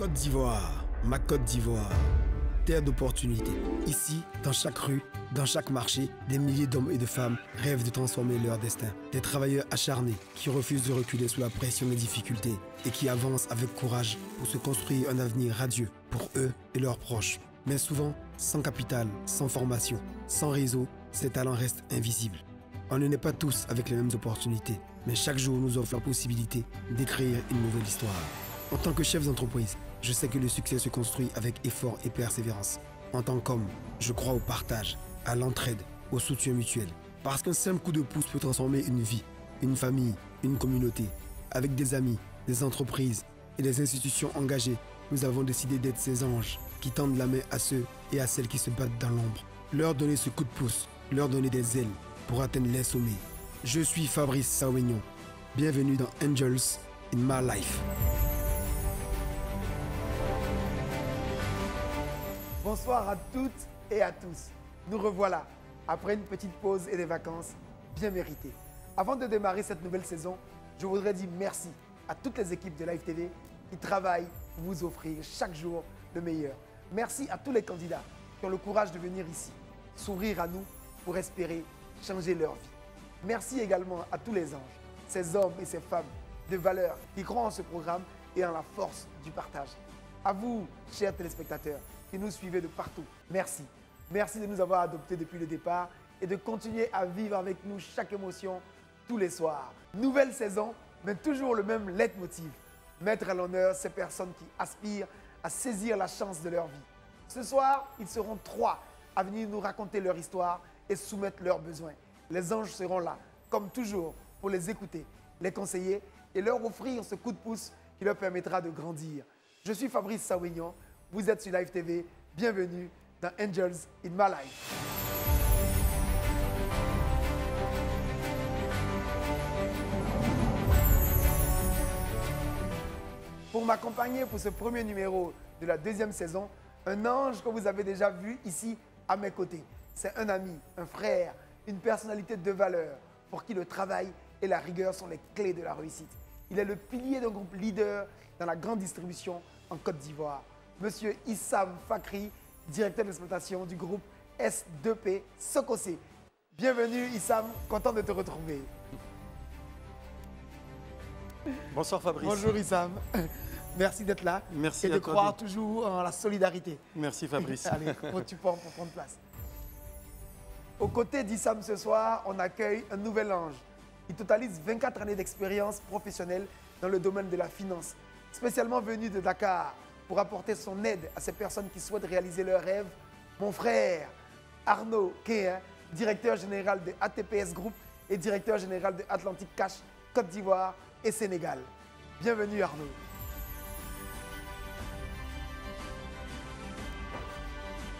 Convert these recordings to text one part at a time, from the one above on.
Côte d'Ivoire, ma Côte d'Ivoire, terre d'opportunités. Ici, dans chaque rue, dans chaque marché, des milliers d'hommes et de femmes rêvent de transformer leur destin. Des travailleurs acharnés qui refusent de reculer sous la pression des difficultés et qui avancent avec courage pour se construire un avenir radieux pour eux et leurs proches. Mais souvent, sans capital, sans formation, sans réseau, ces talents restent invisibles. On ne naît pas tous avec les mêmes opportunités, mais chaque jour nous offre la possibilité d'écrire une nouvelle histoire. En tant que chef d'entreprise, je sais que le succès se construit avec effort et persévérance. En tant qu'homme, je crois au partage, à l'entraide, au soutien mutuel. Parce qu'un simple coup de pouce peut transformer une vie, une famille, une communauté. Avec des amis, des entreprises et des institutions engagées, nous avons décidé d'être ces anges qui tendent la main à ceux et à celles qui se battent dans l'ombre. Leur donner ce coup de pouce, leur donner des ailes pour atteindre les sommets. Je suis Fabrice Sawignon. Bienvenue dans Angels in My Life. Bonsoir à toutes et à tous. Nous revoilà après une petite pause et des vacances bien méritées. Avant de démarrer cette nouvelle saison, je voudrais dire merci à toutes les équipes de Live TV qui travaillent pour vous offrir chaque jour le meilleur. Merci à tous les candidats qui ont le courage de venir ici, s'ouvrir à nous pour espérer changer leur vie. Merci également à tous les anges, ces hommes et ces femmes de valeur qui croient en ce programme et en la force du partage. À vous, chers téléspectateurs, qui nous suivez de partout, merci. Merci de nous avoir adoptés depuis le départ et de continuer à vivre avec nous chaque émotion tous les soirs. Nouvelle saison, mais toujours le même leitmotiv. Mettre à l'honneur ces personnes qui aspirent à saisir la chance de leur vie. Ce soir, ils seront 3 à venir nous raconter leur histoire et soumettre leurs besoins. Les anges seront là, comme toujours, pour les écouter, les conseiller et leur offrir ce coup de pouce qui leur permettra de grandir. Je suis Fabrice Sawignon, vous êtes sur Live TV, bienvenue dans Angels in My Life. Pour m'accompagner pour ce premier numéro de la 2e saison, un ange que vous avez déjà vu ici à mes côtés. C'est un ami, un frère, une personnalité de valeur pour qui le travail et la rigueur sont les clés de la réussite. Il est le pilier d'un groupe leader dans la grande distribution en Côte d'Ivoire. Monsieur Issam Fakri, directeur d'exploitation du groupe S2P Sokosé. Bienvenue Issam, content de te retrouver. Bonsoir Fabrice. Bonjour Issam, merci d'être là. Merci et de croire toujours en la solidarité. Merci Fabrice. Allez, tu peux pour prendre place. Aux côtés d'Issam ce soir, on accueille un nouvel ange. Il totalise 24 années d'expérience professionnelle dans le domaine de la finance, spécialement venu de Dakar pour apporter son aide à ces personnes qui souhaitent réaliser leurs rêves. Mon frère Arnaud Kéhin, directeur général de ATPS Group et directeur général de Atlantic Cash, Côte d'Ivoire et Sénégal. Bienvenue Arnaud.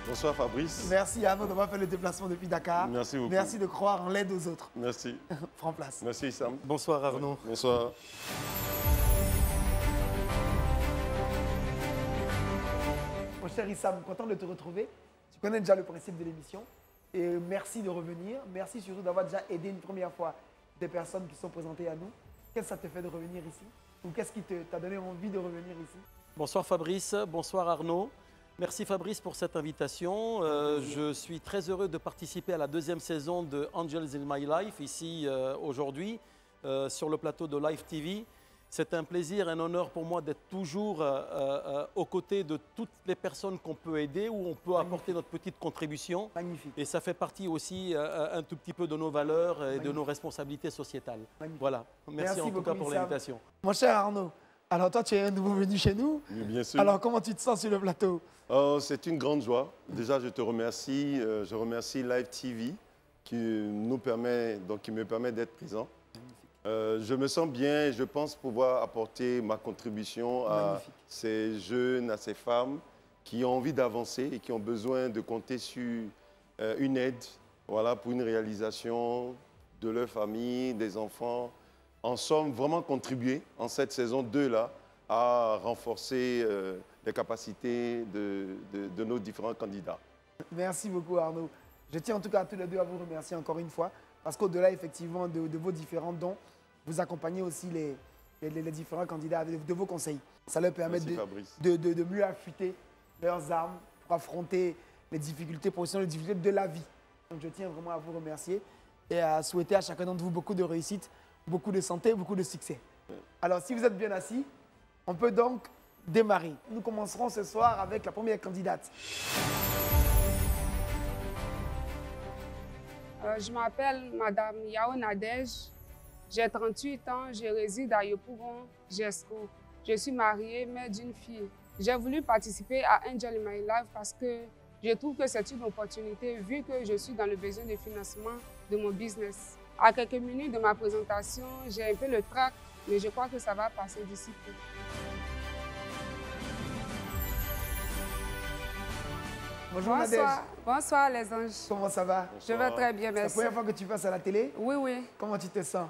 Bonsoir Fabrice. Merci Arnaud d'avoir fait le déplacement depuis Dakar. Merci beaucoup. Merci de croire en l'aide aux autres. Merci. Prends place. Merci Issam. Bonsoir Arnaud. Bonsoir. Mon cher Issam, content de te retrouver. Tu connais déjà le principe de l'émission. Et merci de revenir. Merci surtout d'avoir déjà aidé une première fois des personnes qui sont présentées à nous. Qu'est-ce que ça te fait de revenir ici? Ou qu'est-ce qui t'a donné envie de revenir ici? Bonsoir Fabrice, bonsoir Arnaud. Merci Fabrice pour cette invitation. Je suis très heureux de participer à la 2e saison de Angels in My Life, ici aujourd'hui, sur le plateau de Live TV. C'est un plaisir, un honneur pour moi d'être toujours aux côtés de toutes les personnes qu'on peut aider, où on peut apporter notre petite contribution. Magnifique. Et ça fait partie aussi un tout petit peu de nos valeurs et de nos responsabilités sociétales. Magnifique. Voilà. Merci en tout cas pour l'invitation. Mon cher Arnaud, alors toi tu es un nouveau venu chez nous. Oui, bien sûr. Alors comment tu te sens sur le plateau? Oh, c'est une grande joie. Déjà, je te remercie. Je remercie Live TV qui me permet d'être présent. Je me sens bien et je pense pouvoir apporter ma contribution à ces jeunes, à ces femmes qui ont envie d'avancer et qui ont besoin de compter sur une aide, voilà, pour une réalisation de leur famille, des enfants. En somme, vraiment contribuer en cette saison 2-là à renforcer les capacités de nos différents candidats. Merci beaucoup Arnaud. Je tiens en tout cas tous les deux à vous remercier encore une fois parce qu'au-delà effectivement de vos différents dons, vous accompagnez aussi les différents candidats de vos conseils. Ça leur permet Merci, Fabrice. de mieux affûter leurs armes pour affronter les difficultés professionnelles, les difficultés de la vie. Donc je tiens vraiment à vous remercier et à souhaiter à chacun d'entre vous beaucoup de réussite, beaucoup de santé, beaucoup de succès. Alors si vous êtes bien assis, on peut donc démarrer. Nous commencerons ce soir avec la première candidate. Je m'appelle Madame Yao Nadège. J'ai 38 ans, je réside à Yopougon, Jesco. Je suis mariée, mère d'une fille. J'ai voulu participer à Angel in My Life parce que je trouve que c'est une opportunité vu que je suis dans le besoin de financement de mon business. À quelques minutes de ma présentation, j'ai un peu le trac, mais je crois que ça va passer d'ici peu. Bonjour Nadège. Bonsoir les anges. Comment ça va? Je vais très bien, C'est la merci. première fois que tu passes à la télé? Oui, oui. Comment tu te sens?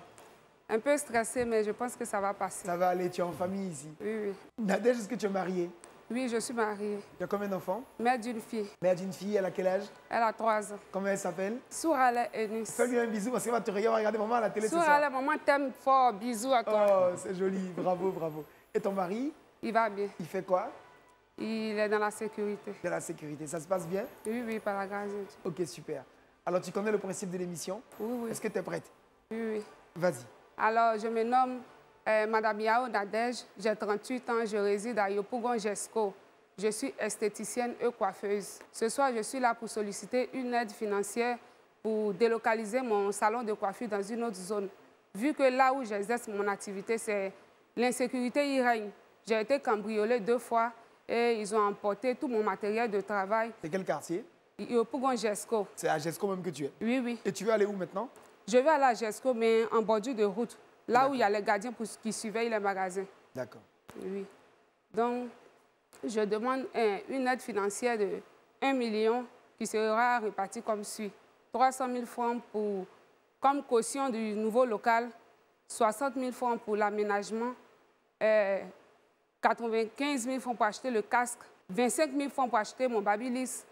Un peu stressée, mais je pense que ça va passer. Ça va aller, tu es en famille ici. Oui, oui. Nadège, est-ce que tu es mariée? Oui, je suis mariée. Tu as combien d'enfants? Mère d'une fille. Mère d'une fille, elle a quel âge? Elle a 3 ans. Comment elle s'appelle? Sourale Eunice. Fais-lui un bisou parce qu'elle va te regarder maman à la télé ce soir. Sourale, maman t'aime fort. Bisous à toi. Oh, c'est joli, bravo, bravo. Et ton mari, Il va bien. il fait quoi? Il est dans la sécurité. De la sécurité, ça se passe bien? Oui, oui, par la grâce de Dieu. Ok, super. Alors tu connais le principe de l'émission? Oui, oui. Est-ce que tu es prête? Oui, oui. Vas-y. Alors, je me nomme Madame Yao Nadège. J'ai 38 ans. Je réside à Yopougon, Jesco. Je suis esthéticienne et coiffeuse. Ce soir, je suis là pour solliciter une aide financière pour délocaliser mon salon de coiffure dans une autre zone. Vu que là où j'exerce mon activité, c'est l'insécurité y règne. J'ai été cambriolée 2 fois et ils ont emporté tout mon matériel de travail. C'est quel quartier? Yopougon, Jesco. C'est à Jesco même que tu es. Oui, oui. Et tu veux aller où maintenant? Je vais aller à Jesco, mais en bordure de route, là où il y a les gardiens qui surveillent les magasins. D'accord. Oui. Donc, je demande une aide financière de 1 million qui sera répartie comme suit. 300 000 francs comme caution du nouveau local, 60 000 francs pour l'aménagement, 95 000 francs pour acheter le casque, 25 000 francs pour acheter mon babyliss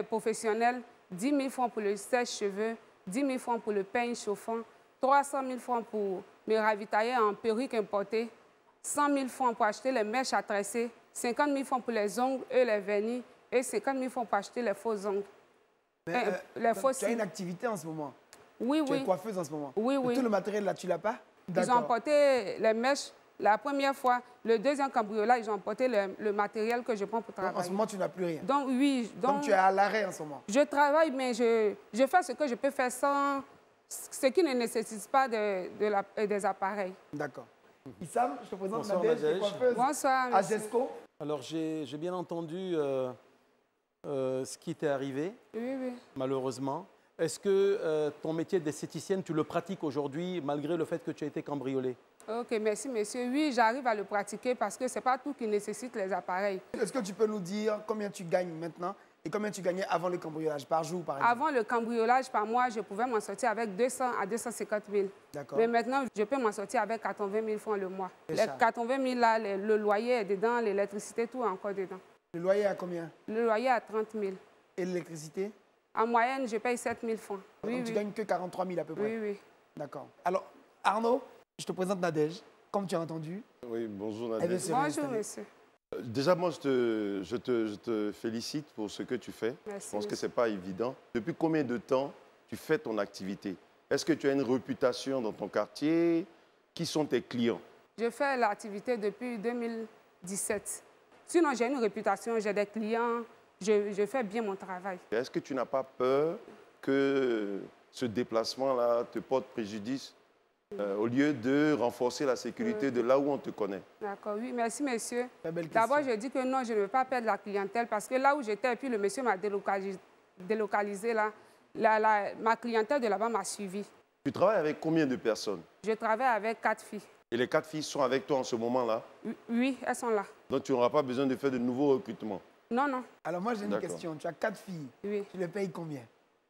professionnel, 10 000 francs pour le sèche-cheveux, 10 000 francs pour le peigne chauffant, 300 000 francs pour me ravitailler en perruque importée, 100 000 francs pour acheter les mèches à tresser, 50 000 francs pour les ongles et les vernis et 50 000 francs pour acheter les faux ongles. Les faux tu as une activité en ce moment? Oui, Tu es oui. coiffeuse en ce moment? Oui, oui. Tout le matériel là, tu l'as pas? Ils ont emporté les mèches la première fois. Le deuxième cambriolage, ils ont emporté le matériel que je prends pour Donc, en ce travailler. moment, tu n'as plus rien? Donc, oui. Donc, tu es à l'arrêt en ce moment? Je travaille, mais je fais ce que je peux faire sans ce qui ne nécessite pas des appareils. D'accord. Issam, je te présente Bonsoir, Nadège, Nadège. coiffeuse Bonsoir, à monsieur. Jesco. Alors, j'ai bien entendu ce qui t'est arrivé, Oui, oui. malheureusement. Est-ce que ton métier d'esthéticienne, tu le pratiques aujourd'hui malgré le fait que tu as été cambriolée? OK, merci, monsieur. Oui, j'arrive à le pratiquer parce que ce n'est pas tout qui nécessite les appareils. Est-ce que tu peux nous dire combien tu gagnes maintenant et combien tu gagnais avant le cambriolage, par jour, par exemple? Avant le cambriolage, par mois, je pouvais m'en sortir avec 200 à 250 000. D'accord. Mais maintenant, je peux m'en sortir avec 80 000 francs le mois. C'est Les ça. 80 000, là, le loyer est dedans, l'électricité, tout est encore dedans. Le loyer à combien? Le loyer à 30 000. Et l'électricité? En moyenne, je paye 7 000 francs. Oui, Donc, tu oui. gagnes que 43 000 à peu près? Oui, oui. D'accord. Alors, Arnaud, je te présente Nadège. Comme tu as entendu, Oui, bonjour elle veut Nadège. se Bonjour, réinstaller. monsieur. Déjà, moi, je te félicite pour ce que tu fais. Merci, Je pense que monsieur. ce n'est pas évident. Depuis combien de temps tu fais ton activité? Est-ce que tu as une réputation dans ton quartier? Qui sont tes clients? Je fais l'activité depuis 2017. Sinon, j'ai une réputation, j'ai des clients, je fais bien mon travail. Est-ce que tu n'as pas peur que ce déplacement-là te porte préjudice au lieu de renforcer la sécurité de là où on te connaît? D'accord, oui, merci, monsieur. Très belle question. D'abord, je dis que non, je ne veux pas perdre la clientèle parce que là où j'étais, puis le monsieur m'a délocalisé là, ma clientèle de là-bas m'a suivi. Tu travailles avec combien de personnes? Je travaille avec 4 filles. Et les 4 filles sont avec toi en ce moment-là? Oui, elles sont là. Donc tu n'auras pas besoin de faire de nouveaux recrutements? Non, non, Alors, moi, j'ai une D'accord. question. Tu as 4 filles. oui. Tu les payes combien?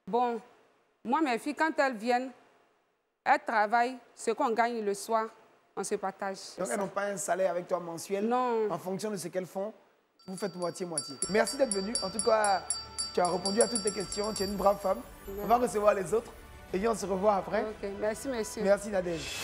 Bon, moi, mes filles, quand elles viennent, elles travaillent, ce qu'on gagne le soir, on se partage. Donc, elles n'ont pas un salaire avec toi mensuel? Non. En fonction de ce qu'elles font, vous faites moitié-moitié. Merci d'être venu. En tout cas, tu as répondu à toutes les questions. Tu es une brave femme. On va recevoir les autres. Et puis, on se revoit après. OK, merci, monsieur. Merci, Nadège.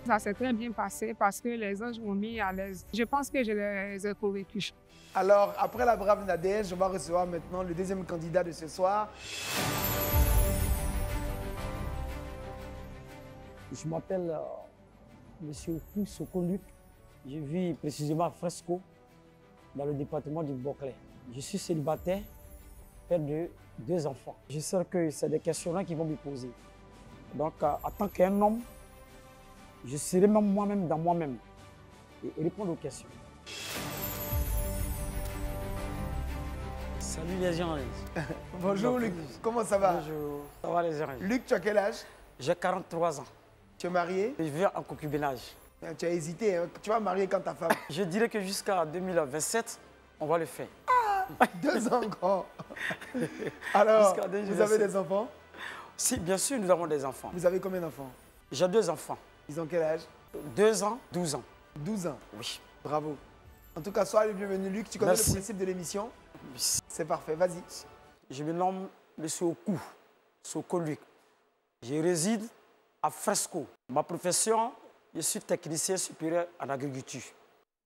Ça s'est très bien passé parce que les anges m'ont mis à l'aise. Je pense que je les ai convaincus. Alors, après la brave Nadège, on va recevoir maintenant le deuxième candidat de ce soir. Je m'appelle Monsieur Sokoluc. Je vis précisément à Fresco, dans le département du Boclé. Je suis célibataire, père de 2 enfants. Je sais que c'est des questions-là qui vont me poser. Donc, en tant qu'un homme, je serai même moi-même dans moi-même et répondre aux questions. Salut les gens. Bonjour Luc, comment ça va? Bonjour, ça va les gens? Luc, tu as quel âge? J'ai 43 ans. Tu es marié? Et je vis en concubinage. Tu as hésité, hein? Tu vas marier quand ta femme? Je dirais que jusqu'à 2027, on va le faire. 2 ans encore. Alors, Jusqu'à vous avez des enfants? Si, bien sûr, nous avons des enfants. Vous avez combien d'enfants? J'ai 2 enfants. Ils ont quel âge? 2 ans, 12 ans. 12 ans. Oui. Bravo. En tout cas, sois le bienvenu Luc. Tu connais Merci. le principe de l'émission? C'est parfait, vas-y. Je me nomme M. Okou, Sokoluc. Je réside à Fresco. Ma profession, je suis technicien supérieur en agriculture.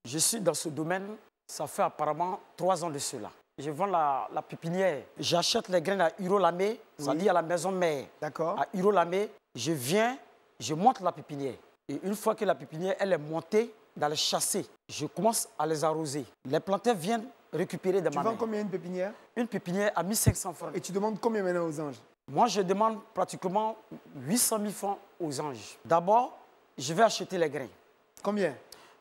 Je suis dans ce domaine, ça fait apparemment 3 ans de cela. Je vends la pépinière. J'achète les graines à Urolamé, ça dit à la maison mère. D'accord. À Urolamé, je viens, je monte la pépinière. Et une fois que la pépinière elle est montée, dans les chasser, je commence à les arroser. Les planteurs viennent récupérer de ma main. Tu vends combien une pépinière? Une pépinière à 1500 francs. Et tu demandes combien maintenant aux anges? Moi, je demande pratiquement 800 000 francs aux anges. D'abord, je vais acheter les grains. Combien?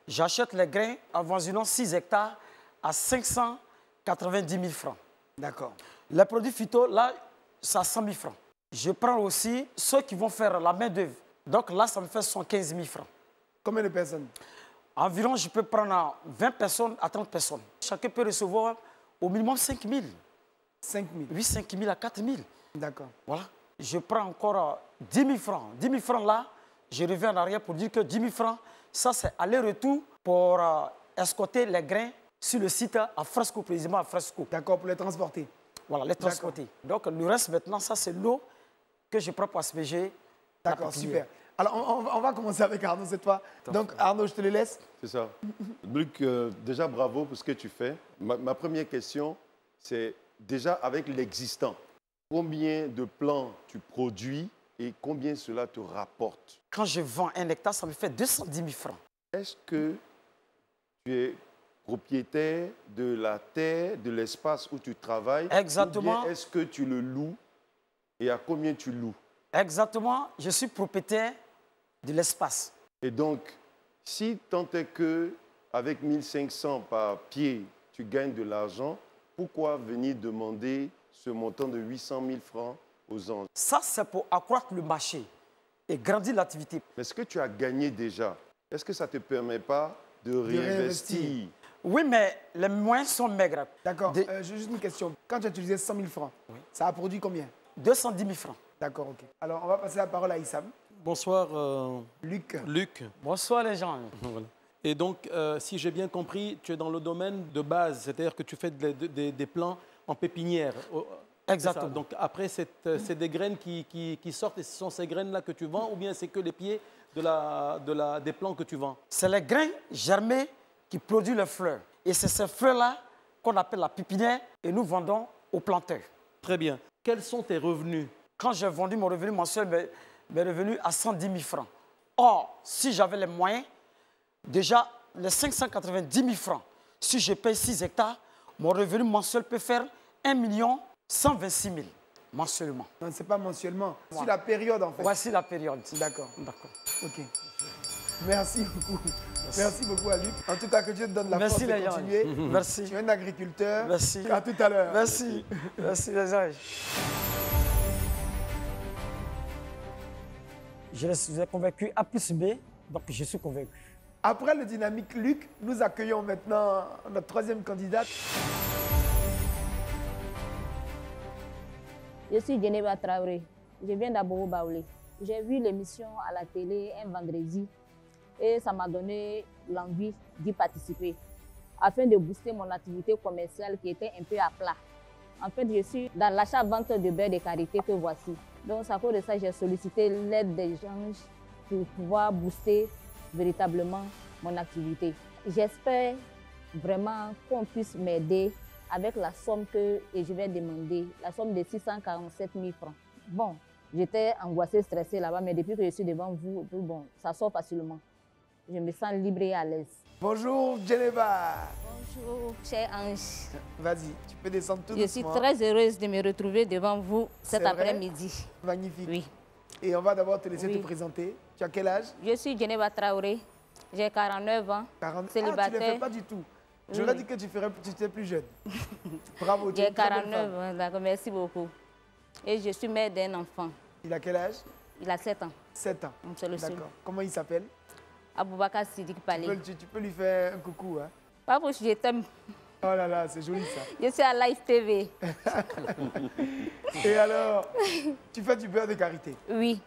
J'achète les grains avoisinant 6 hectares à 590 000 francs. D'accord. Les produits phyto, là, c'est à 100 000 francs. Je prends aussi ceux qui vont faire la main-d'œuvre. Donc là, ça me fait 115 000 francs. Combien de personnes? Environ, je peux prendre 20 personnes à 30 personnes. Chacun peut recevoir au minimum 5 000. 5 000. Oui, 5 000 à 4 000. D'accord. Voilà. Je prends encore 10 000 francs. 10 000 francs là, je reviens en arrière pour dire que 10 000 francs, ça c'est aller-retour pour escorter les grains sur le site à Fresco, précisément à Fresco. D'accord, pour les transporter. Voilà, les transporter. Donc le reste maintenant, ça c'est l'eau que je prends pour asperger. D'accord, super. Alors on va commencer avec Arnaud cette fois. Donc Arnaud, je te le laisse. C'est ça. Luc, déjà bravo pour ce que tu fais. Ma première question, c'est déjà avec l'existant, combien de plants tu produis et combien cela te rapporte? Quand je vends 1 hectare, ça me fait 210 000 francs. Est-ce que tu es propriétaire de la terre, de l'espace où tu travailles? Exactement. Ou bien est-ce que tu le loues et à combien tu loues? Exactement, je suis propriétaire de l'espace. Et donc, si tant est que avec 1500 par pied, tu gagnes de l'argent, pourquoi venir demander ce montant de 800 000 francs aux anges? Ça, c'est pour accroître le marché et grandir l'activité. Mais ce que tu as gagné déjà, est-ce que ça ne te permet pas de réinvestir? Oui, mais les moyens sont maigres. D'accord. J'ai juste une question. Quand tu as utilisé 100 000 francs, ça a produit combien? 210 000 francs. D'accord, ok. Alors, on va passer la parole à Issam. Bonsoir, Luc. Luc. Bonsoir les gens. Voilà. Et donc, si j'ai bien compris, tu es dans le domaine de base, c'est-à-dire que tu fais des plants en pépinière. Exactement. Donc après, c'est des graines qui sortent et ce sont ces graines-là que tu vends ou bien c'est que les pieds des plants que tu vends? C'est les grains germés qui produisent les fleurs. Et c'est ces fleurs-là qu'on appelle la pépinière et nous vendons aux planteurs. Très bien. Quels sont tes revenus? Quand j'ai vendu, mon revenu mensuel m'est revenu à 110 000 francs. Or, si j'avais les moyens, déjà, les 590 000 francs, si je paye 6 hectares, mon revenu mensuel peut faire 1 126 000 mensuellement. Non, ce n'est pas mensuellement. Sur la période, en fait. Voici la période. D'accord. D'accord. Ok. Merci beaucoup. Merci beaucoup à Luc. En tout cas, que Dieu te donne la force de continuer. Merci. Tu es un agriculteur. Merci. À tout à l'heure. Merci. Merci les anges. Je suis convaincu A plus B, donc je suis convaincu. Après le dynamique Luc, nous accueillons maintenant notre troisième candidate. Je suis Geneva Traoré. Je viens d'Aboro Baoulé. J'ai vu l'émission à la télé un vendredi et ça m'a donné l'envie d'y participer afin de booster mon activité commerciale qui était un peu à plat. En fait, je suis dans l'achat-vente de beurre de karité que voici. Donc, à cause de ça, j'ai sollicité l'aide des gens pour pouvoir booster véritablement mon activité. J'espère vraiment qu'on puisse m'aider avec la somme que je vais demander, la somme de 647 000 francs. Bon, j'étais angoissée, stressée là-bas, mais depuis que je suis devant vous, bon, ça sort facilement. Je me sens libre et à l'aise. Bonjour, Djeneba. Bonjour, cher Ange. Vas-y, tu peux descendre tout Je doucement. suis très heureuse de me retrouver devant vous cet C'est vrai? après-midi. Magnifique. Oui. Et on va d'abord te laisser Oui. te présenter. Tu as quel âge? Je suis Djeneba Traoré. J'ai 49 ans. 40. Ah, Célibataire. tu ne le fais pas du tout. J'aurais dit que tu étais plus jeune. Bravo, tu es J'ai une très belle 49 femme. ans, d'accord, merci beaucoup. Et je suis mère d'un enfant. Il a quel âge? Il a 7 ans. 7 ans. C'est le seul. D'accord. Comment il s'appelle? Aboubakar Sidik Palé. Tu peux lui faire un coucou. Hein? Papa, je t'aime. Oh là là, c'est joli ça. Je suis à Live TV. Et alors, tu fais du beurre de karité? Oui.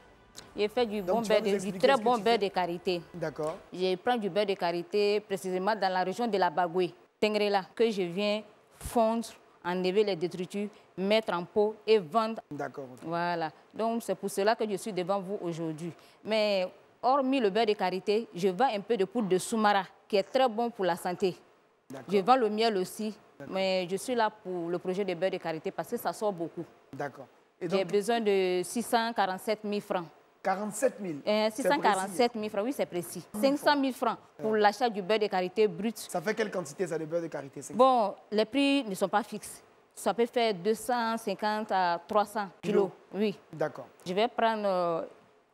Je fais du, Donc, bon tu vas beurre nous du expliquer très ce que bon tu beurre fais? de karité. D'accord. Je prends du beurre de karité précisément dans la région de la Bagoué, Tengrela, que je viens fondre, enlever les détritus, mettre en pot et vendre. D'accord. Voilà. Donc, c'est pour cela que je suis devant vous aujourd'hui. Mais hormis le beurre de karité, je vends un peu de poudre de soumara, qui est très bon pour la santé. Je vends le miel aussi, mais je suis là pour le projet de beurre de karité parce que ça sort beaucoup. D'accord. J'ai besoin de 647 000 francs. 47 000. 647 000 francs, oui, c'est précis. 500 000 francs pour l'achat du beurre de karité brut. Ça fait quelle quantité, ça, de beurre de karité? Bon, les prix ne sont pas fixes. Ça peut faire 250 à 300 kilos. Oui. D'accord. Je vais prendre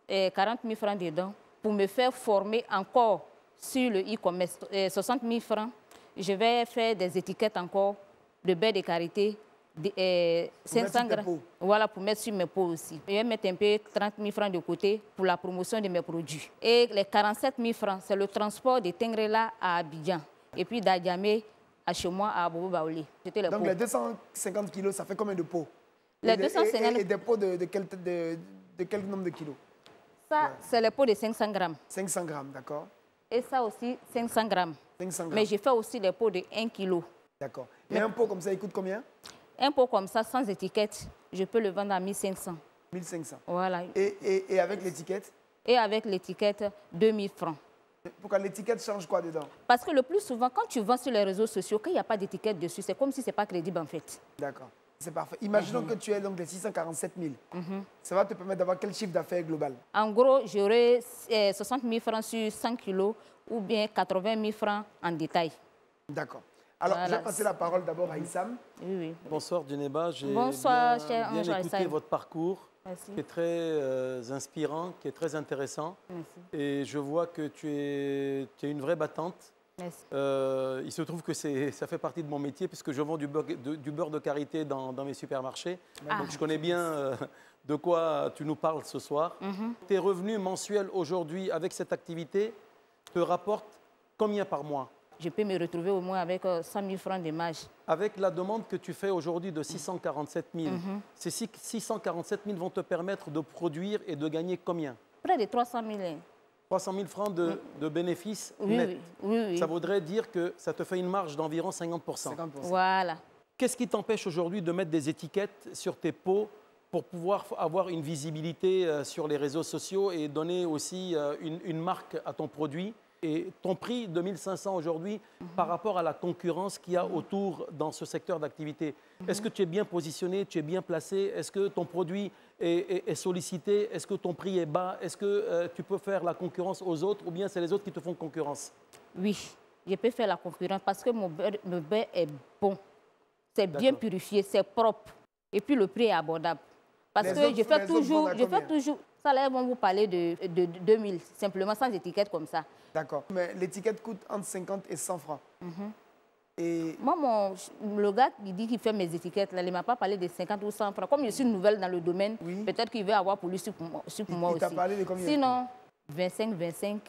40 000 francs dedans pour me faire former encore sur le e-commerce. 60 000 francs. Je vais faire des étiquettes encore de beurre de karité. 500 grammes. Voilà, pour mettre sur mes pots aussi. Je vais mettre un peu 30 000 francs de côté pour la promotion de mes produits. Et les 47 000 francs, c'est le transport de Tengrela à Abidjan. Et puis d'Adjamé à chez moi à Bobo Baoulé. Donc les 250 kilos, ça fait combien de pots? Les 250... Et des pots de quel nombre de kilos? Ça, c'est les pots de 500 grammes. 500 grammes, d'accord. Et ça aussi, 500 grammes. 500 grammes. Mais j'ai fait aussi les pots de 1 kg. D'accord. Et un pot comme ça, il coûte combien? Un pot comme ça, sans étiquette, je peux le vendre à 1500. 1500. Voilà. Et avec l'étiquette? Et avec l'étiquette, 2000 francs. Pourquoi l'étiquette change quoi dedans? Parce que le plus souvent, quand tu vends sur les réseaux sociaux, quand il n'y a pas d'étiquette dessus, c'est comme si ce n'est pas crédible en fait. D'accord. C'est parfait. Imaginons que tu aies donc les 647 000. Ça va te permettre d'avoir quel chiffre d'affaires global? En gros, j'aurai 60 000 francs sur 100 kilos ou bien 80 000 francs en détail. D'accord. Alors, voilà. Je vais passer la parole d'abord à Issam. Oui, oui. Bonsoir, Djeneba. J'ai bien écouté votre parcours, qui est très inspirant, qui est très intéressant. Merci. Et je vois que tu es une vraie battante. Merci. Il se trouve que ça fait partie de mon métier, puisque je vends du beurre de karité dans mes supermarchés. Donc, je connais bien de quoi tu nous parles ce soir. Tes revenus mensuels aujourd'hui avec cette activité te rapportent combien par mois? Je peux me retrouver au moins avec 100 000 francs de marge. Avec la demande que tu fais aujourd'hui de 647 000, ces 647 000 vont te permettre de produire et de gagner combien? Près de 300 000. 300 000 francs de bénéfices nets. Oui. Ça voudrait dire que ça te fait une marge d'environ 50%. 50%. Voilà. Qu'est-ce qui t'empêche aujourd'hui de mettre des étiquettes sur tes pots pour pouvoir avoir une visibilité sur les réseaux sociaux et donner aussi une marque à ton produit? Et ton prix de 1500 aujourd'hui par rapport à la concurrence qu'il y a autour dans ce secteur d'activité, est-ce que tu es bien positionné, tu es bien placé? Est-ce que ton produit est sollicité? Est-ce que ton prix est bas? Est-ce que tu peux faire la concurrence aux autres ou bien c'est les autres qui te font concurrence? Oui, je peux faire la concurrence parce que mon beurre est bon. C'est bien purifié, c'est propre. Et puis le prix est abordable. Parce que je fais toujours... Ça, là, ils vont vous parler de 2000, simplement sans étiquette comme ça. D'accord. Mais l'étiquette coûte entre 50 et 100 francs. Et... Moi, le gars qui dit qu'il fait mes étiquettes, là, il ne m'a pas parlé de 50 ou 100 francs. Comme je suis nouvelle dans le domaine, peut-être qu'il veut avoir pour lui, sur moi aussi. Il t'a parlé de combien? Sinon, 25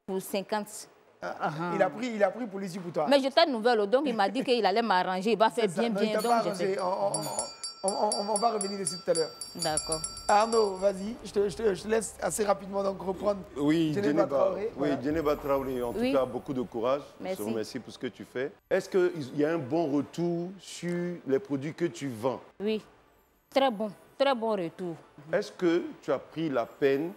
pour 50. Il a pris pour lui pour toi. Mais j'étais nouvelle, donc il m'a dit qu'il allait m'arranger, il va faire bien. Donc on va revenir dessus tout à l'heure. D'accord. Arnaud, vas-y, je te laisse assez rapidement donc reprendre. Oui, Djeneba Traoré. Oui, Djeneba Traoré, en tout cas, beaucoup de courage. Merci. Je te remercie pour ce que tu fais. Est-ce qu'il y a un bon retour sur les produits que tu vends? Oui, très bon retour. Est-ce que tu as pris la peine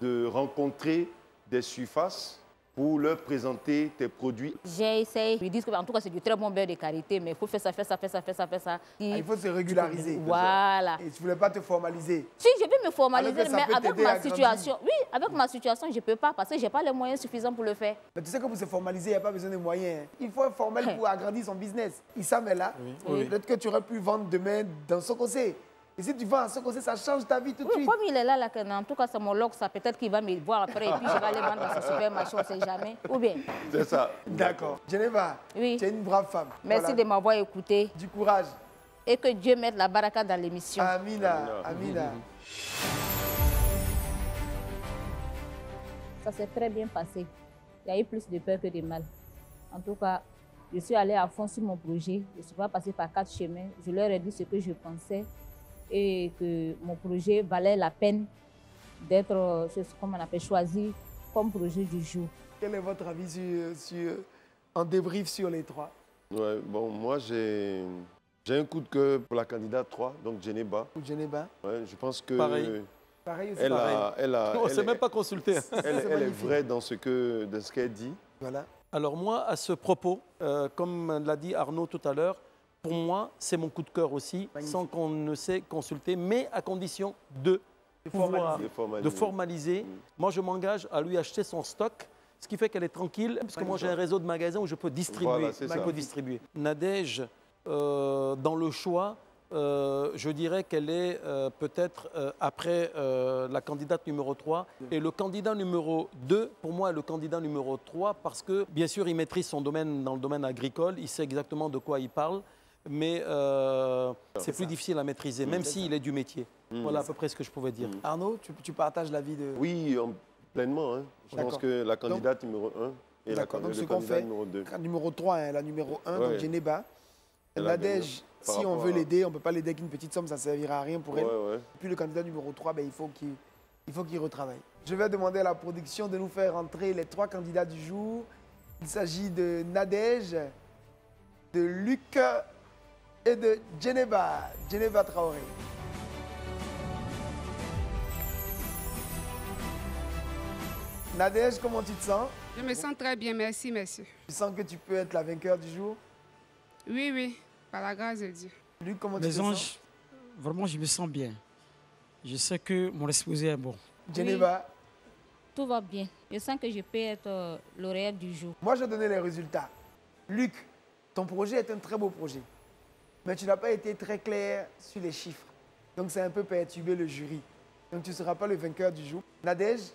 de rencontrer des surfaces pour leur présenter tes produits. J'essaie. Ils disent que, en tout cas, c'est du très bon beurre de karité, mais il faut faire ça, faire ça, faire ça, faire ça, faire ça. Il faut se régulariser. Voilà. Et tu ne voulais pas te formaliser. Si, je vais me formaliser, Alors que ça mais peut avec t'aider ma à grandir. situation, oui, avec ma situation, je ne peux pas parce que je n'ai pas les moyens suffisants pour le faire. Mais tu sais que pour se formaliser, il n'y a pas besoin de moyens. Il faut être formel pour agrandir son business. Issam est là. Oui. Peut-être que tu aurais pu vendre demain dans Sokosé. Et si tu vends à Sokosé, ça change ta vie tout de Oui, suite. comme il est là, en tout cas, c'est mon log, ça peut-être qu'il va me voir après et puis je vais aller vendre dans ce supermarché, on ne sait jamais. Ou bien. C'est ça. D'accord. Geneva, Oui. tu es une brave femme. Merci Voilà. de m'avoir écouté Du courage. et que Dieu mette la baraka dans l'émission. Amina, Amina. Ça s'est très bien passé. Il y a eu plus de peur que de mal. En tout cas, je suis allée à fond sur mon projet. Je ne suis pas passée par 4 chemins. Je leur ai dit ce que je pensais et que mon projet valait la peine d'être, comme on appelle, choisi comme projet du jour. Quel est votre avis en débrief sur les trois? Ouais, bon, moi, j'ai un coup de cœur pour la candidate 3, donc Geneva. Ou Geneva? Ouais, je pense que Pareil. Pareil aussi. elle pareil. On ne s'est même pas consulté. elle est magnifique. vraie dans ce qu'elle dit. Voilà. Alors moi, à ce propos, comme l'a dit Arnaud tout à l'heure, pour moi, c'est mon coup de cœur aussi, Magnifique. sans qu'on ne sait consulter, mais à condition de pouvoir, formaliser. de formaliser. Moi, je m'engage à lui acheter son stock, ce qui fait qu'elle est tranquille, parce que moi, j'ai un réseau de magasins où je peux distribuer. Voilà, c'est ça. Nadège, dans le choix, je dirais qu'elle est peut-être après la candidate numéro 3. Et le candidat numéro 2, pour moi, est le candidat numéro 3 parce que, bien sûr, il maîtrise son domaine dans le domaine agricole, il sait exactement de quoi il parle, mais c'est plus difficile à maîtriser, même s'il est du métier. Voilà à peu près ce que je pouvais dire. Arnaud, tu partages l'avis de... Oui, pleinement. Hein. Je pense D'accord. que la candidate numéro 1 et D'accord, donc le ce qu'on candidat fait, numéro 2. numéro 3, hein, la numéro 1, Ouais. donc Geneva. Elle a gagné Nadège, par si on rapport veut à- l'aider, on ne peut pas l'aider avec une petite somme, ça ne servira à rien pour elle. Ouais. Puis le candidat numéro 3, ben, il faut qu'il retravaille. Je vais demander à la production de nous faire entrer les 3 candidats du jour. Il s'agit de Nadège, de Luc et de Geneva. Geneva Traoré. Nadège, comment tu te sens? Je me sens très bien, merci, monsieur. Tu sens que tu peux être la vainqueur du jour? Oui, oui, par la grâce de Dieu. Luc, comment tu te Les sens? anges, vraiment, je me sens bien. Je sais que mon exposé est bon. Geneva, Tout va bien. Je sens que je peux être lauréate du jour. moi je vais donner les résultats. Luc, ton projet est un très beau projet. Mais tu n'as pas été très clair sur les chiffres. Donc c'est un peu perturbé le jury. Donc tu ne seras pas le vainqueur du jour. Nadège,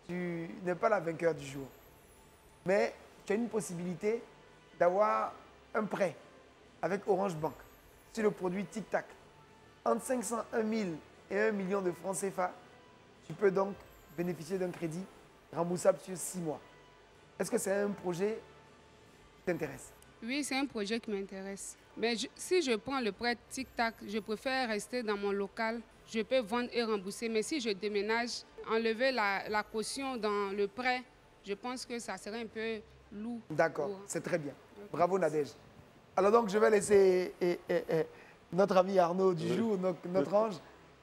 tu n'es pas la vainqueur du jour. Mais tu as une possibilité d'avoir un prêt avec Orange Bank sur le produit Tic Tac. Entre 501 000 et 1 million de francs CFA, tu peux donc bénéficier d'un crédit remboursable sur 6 mois. Est-ce que c'est un projet qui t'intéresse? Oui, c'est un projet qui m'intéresse. Mais si je prends le prêt Tic-Tac, je préfère rester dans mon local. Je peux vendre et rembourser. Mais si je déménage, enlever la caution dans le prêt, je pense que ça serait un peu lourd. D'accord, pour- c'est très bien. Bravo Nadège. Alors donc je vais laisser notre ami Arnaud du jour, notre ange,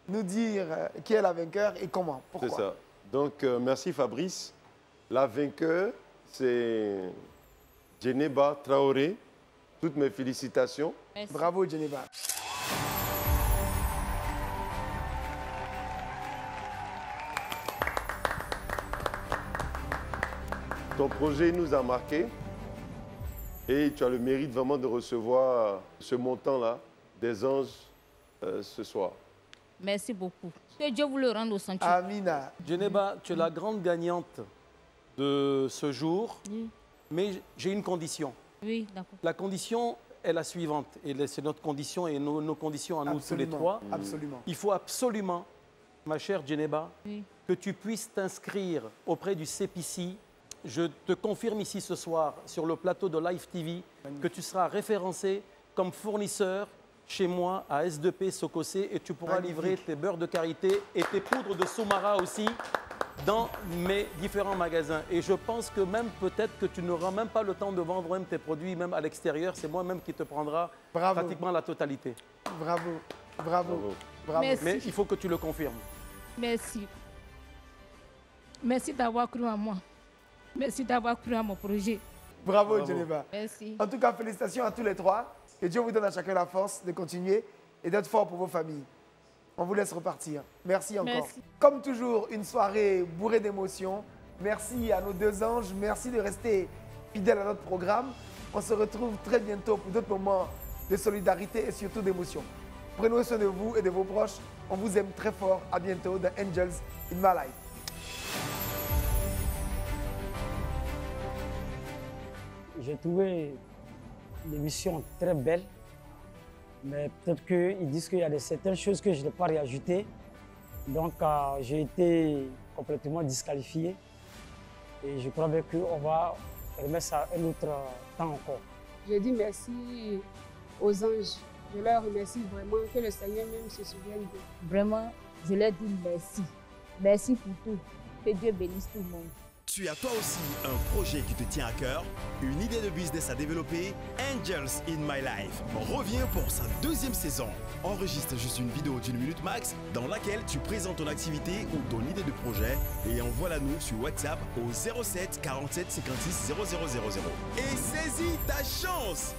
nous dire qui est la vainqueur et comment, pourquoi. C'est ça. Donc, merci Fabrice. La vainqueur, c'est Geneva Traoré. Toutes mes félicitations. Merci. Bravo Geneva. Ton projet nous a marqués et tu as le mérite vraiment de recevoir ce montant-là des anges ce soir. Merci beaucoup. Que Dieu vous le rende au centuple. Amina. Geneva, tu es la grande gagnante de ce jour, Oui, mais j'ai une condition. oui, d'accord. La condition est la suivante, et c'est notre condition et nos conditions à nous tous les Absolument, trois. absolument. Il faut absolument, ma chère Geneva, Oui. que tu puisses t'inscrire auprès du CPC. Je te confirme ici ce soir, sur le plateau de Live TV, que tu seras référencé comme fournisseur chez moi à S2P Sokosé et tu pourras Magnifique. livrer tes beurres de karité et tes poudres de Soumara aussi dans mes différents magasins. Et je pense que même peut-être que tu n'auras même pas le temps de vendre même tes produits, même à l'extérieur. C'est moi-même qui te prendra Bravo. pratiquement la totalité. Bravo, bravo, Bravo. bravo. Merci. Mais il faut que tu le confirmes. Merci. Merci d'avoir cru en moi. Merci d'avoir cru en mon projet. Bravo, Geneva. Merci. En tout cas, félicitations à tous les trois. Que Dieu vous donne à chacun la force de continuer et d'être fort pour vos familles. On vous laisse repartir. Merci encore. Merci. Comme toujours, une soirée bourrée d'émotions. Merci à nos deux anges. Merci de rester fidèles à notre programme. On se retrouve très bientôt pour d'autres moments de solidarité et surtout d'émotion. Prenez soin de vous et de vos proches. On vous aime très fort. À bientôt dans Angels in My Life. J'ai trouvé l'émission très belle, mais peut-être qu'ils disent qu'il y a certaines choses que je n'ai pas réajoutées. Donc j'ai été complètement disqualifié. Et je crois bien qu'on va remettre ça un autre temps encore. Je dis merci aux anges. Je leur remercie vraiment, que le Seigneur même se souvienne d'eux. Vraiment, je leur dis merci. Merci pour tout. Que Dieu bénisse tout le monde. Tu as toi aussi un projet qui te tient à cœur, une idée de business à développer? Angels in My Life revient pour sa deuxième saison. Enregistre juste une vidéo d'1 minute max dans laquelle tu présentes ton activité ou ton idée de projet et envoie-la nous sur WhatsApp au 07 47 56 0000. Et saisis ta chance!